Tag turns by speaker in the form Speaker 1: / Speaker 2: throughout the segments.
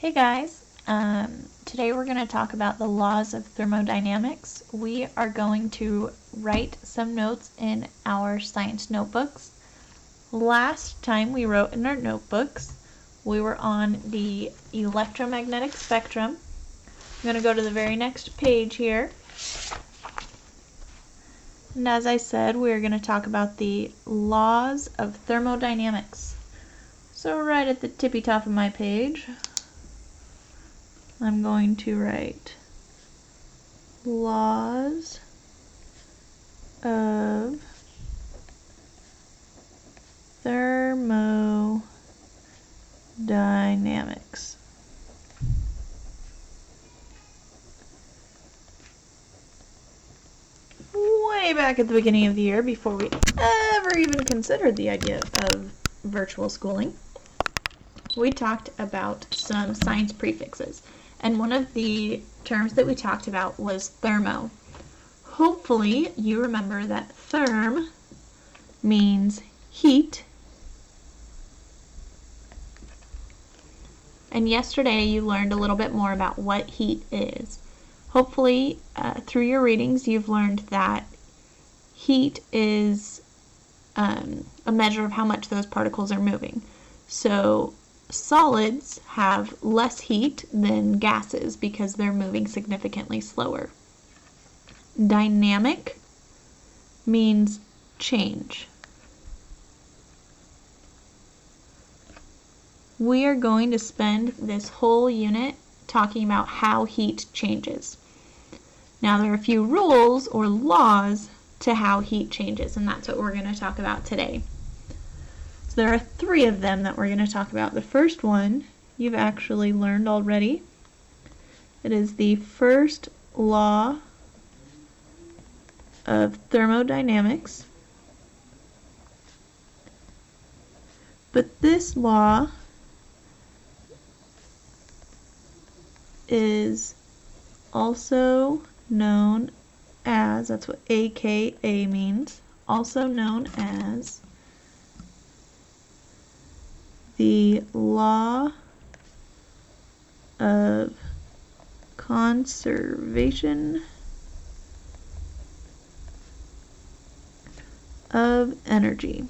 Speaker 1: Hey guys, today we're going to talk about the laws of thermodynamics. We are going to write some notes in our science notebooks. Last time we wrote in our notebooks, we were on the electromagnetic spectrum. I'm going to go to the very next page here. And as I said, we're going to talk about the laws of thermodynamics. So right at the tippy top of my page, I'm going to write laws of thermodynamics. Way back at the beginning of the year, before we ever even considered the idea of virtual schooling, we talked about some science prefixes. And one of the terms that we talked about was thermo. Hopefully you remember that therm means heat. And yesterday you learned a little bit more about what heat is. Hopefully through your readings you've learned that heat is a measure of how much those particles are moving. So solids have less heat than gases because they're moving significantly slower. Dynamic means change. We are going to spend this whole unit talking about how heat changes. Now there are a few rules or laws to how heat changes, and that's what we're going to talk about today. So there are three of them that we're going to talk about. The first one you've actually learned already. It is the first law of thermodynamics. But this law is also known as, that's what AKA means, also known as the law of conservation of energy.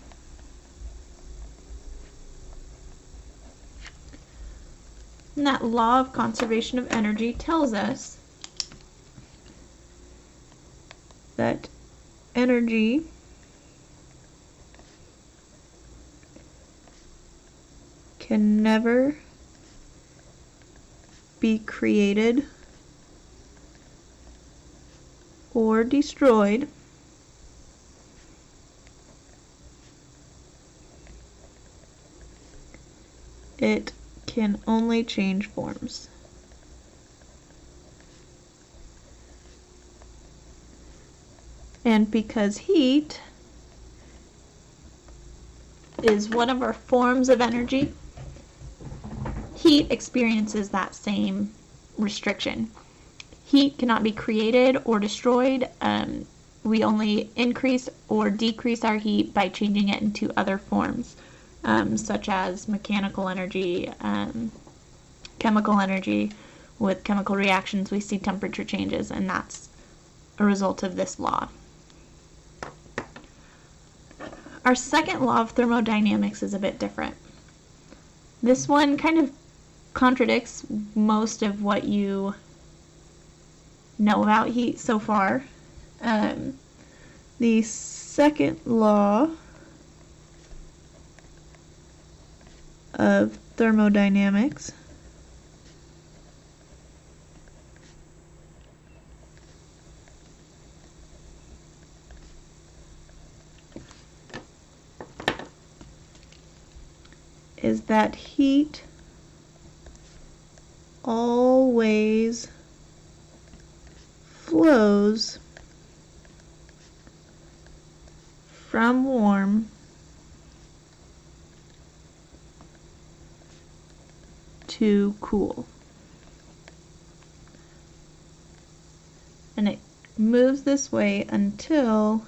Speaker 1: And that law of conservation of energy tells us that energy can never be created or destroyed it can only change forms. And because heat is one of our forms of energy, heat experiences that same restriction. Heat cannot be created or destroyed. We only increase or decrease our heat by changing it into other forms, such as mechanical energy, chemical energy. With chemical reactions, we see temperature changes, and that's a result of this law. Our second law of thermodynamics is a bit different. This one kind of contradicts most of what you know about heat so far. The second law of thermodynamics is that heat always flows from warm to cool. And it moves this way until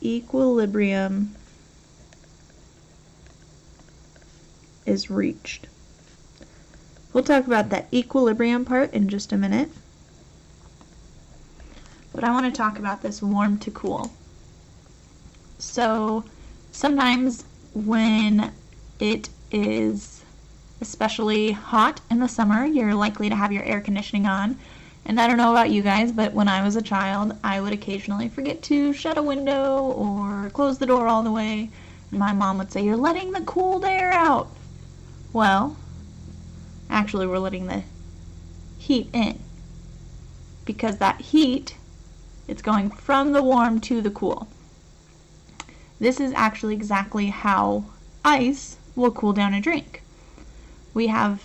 Speaker 1: equilibrium is reached. We'll talk about that equilibrium part in just a minute. But I want to talk about this warm to cool. So sometimes when it is especially hot in the summer, you're likely to have your air conditioning on. And I don't know about you guys, but when I was a child, I would occasionally forget to shut a window or close the door all the way. And my mom would say, "You're letting the cold air out." Well, actually we're letting the heat in. Because that heat, it's going from the warm to the cool. This is actually exactly how ice will cool down a drink. We have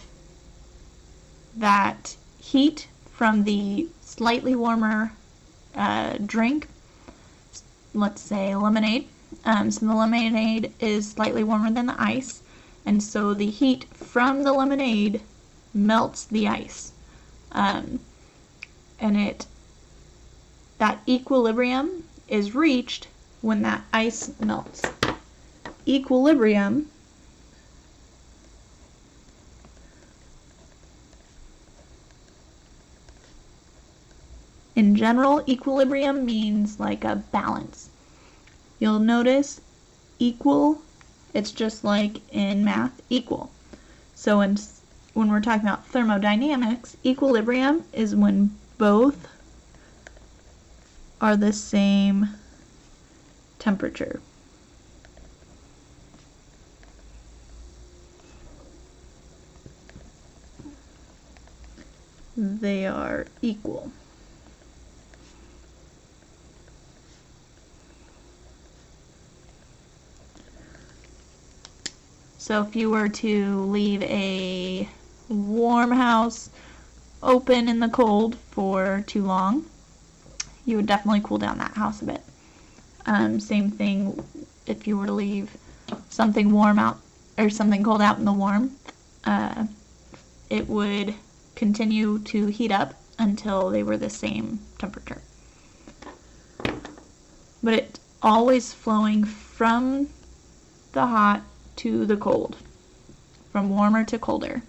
Speaker 1: that heat from the slightly warmer drink, let's say lemonade. So the lemonade is slightly warmer than the ice, and so the heat from the lemonade melts the ice. And that equilibrium is reached when that ice melts. Equilibrium in general, equilibrium means like a balance. You'll notice equal, it's just like in math, equal. So when we're talking about thermodynamics, equilibrium is when both are the same temperature. They are equal. So if you were to leave a warm house open in the cold for too long, you would definitely cool down that house a bit. Same thing if you were to leave something warm out or something cold out in the warm, it would continue to heat up until they were the same temperature. But it's always flowing from the hot to the cold, from warmer to colder.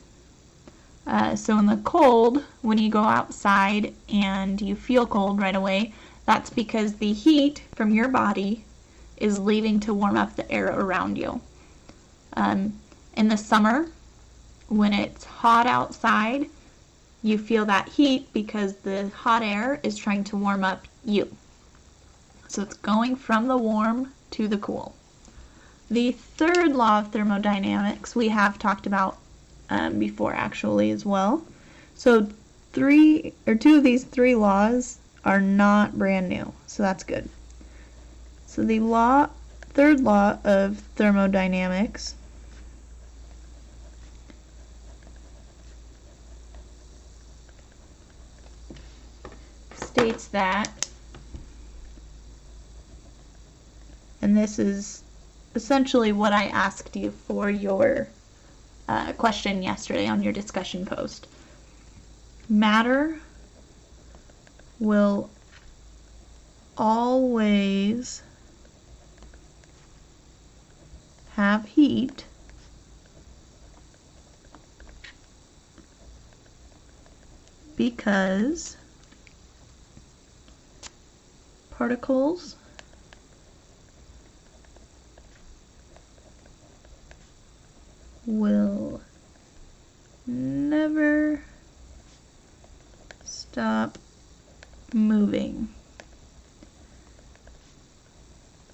Speaker 1: So in the cold, when you go outside and you feel cold right away, that's because the heat from your body is leaving to warm up the air around you. In the summer, when it's hot outside, you feel that heat because the hot air is trying to warm up you. So it's going from the warm to the cool. The third law of thermodynamics we have talked about before actually as well. So two of these three laws are not brand new, so that's good. So the third law of thermodynamics states that, and this is essentially what I asked you for your question yesterday on your discussion post. Matter will always have heat because particles will never stop moving.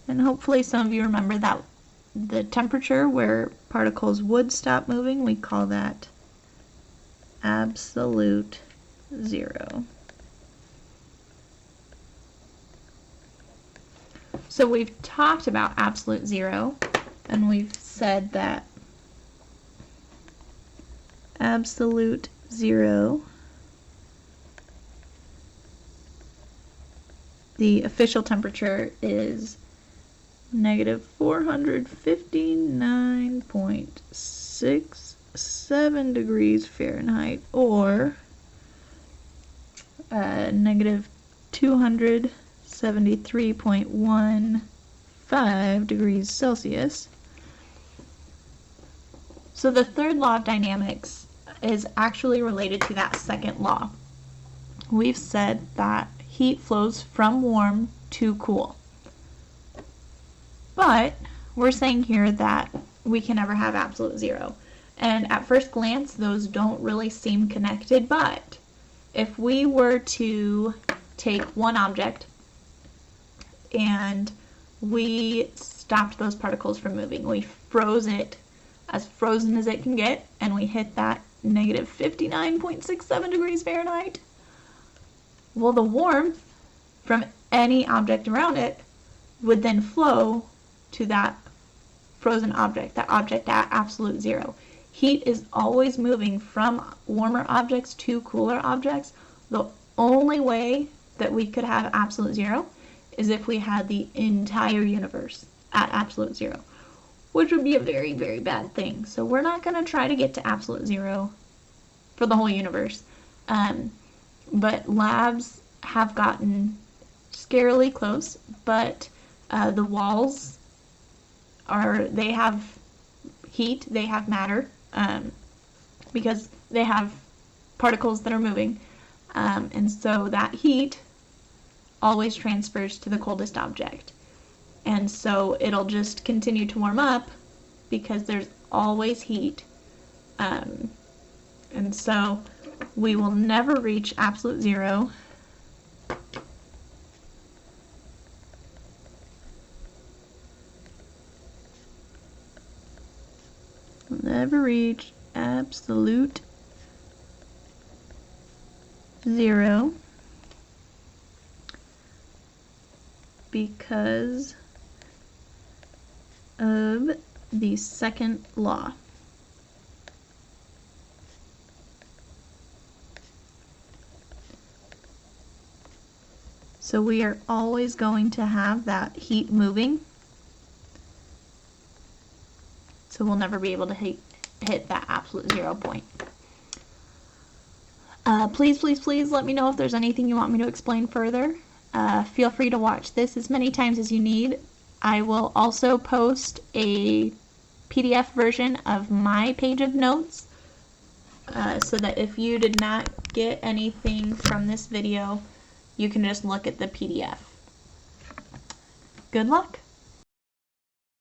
Speaker 1: And hopefully some of you remember that the temperature where particles would stop moving, we call that absolute zero. So we've talked about absolute zero, and we've said that absolute zero, the official temperature is negative 459.67 degrees Fahrenheit, or negative 273.15 degrees Celsius. So the third law of dynamics is actually related to that second law. We've said that heat flows from warm to cool. But we're saying here that we can never have absolute zero. And at first glance, those don't really seem connected, but if we were to take one object and we stopped those particles from moving, we froze it as frozen as it can get, and we hit that negative 59.67 degrees Fahrenheit, well, the warmth from any object around it would then flow to that frozen object, that object at absolute zero. Heat is always moving from warmer objects to cooler objects. The only way that we could have absolute zero is if we had the entire universe at absolute zero, which would be a very, very bad thing. So we're not going to try to get to absolute zero for the whole universe. But labs have gotten scarily close, but the walls they have heat, they have matter, because they have particles that are moving, and so that heat always transfers to the coldest object, and so it'll just continue to warm up because there's always heat, and so we will never reach absolute zero. Never reach absolute zero because of the second law. So we are always going to have that heat moving. So we'll never be able to hit that absolute 0 point. Please let me know if there's anything you want me to explain further. Feel free to watch this as many times as you need. I will also post a PDF version of my page of notes so that if you did not get anything from this video, you can just look at the PDF. Good luck!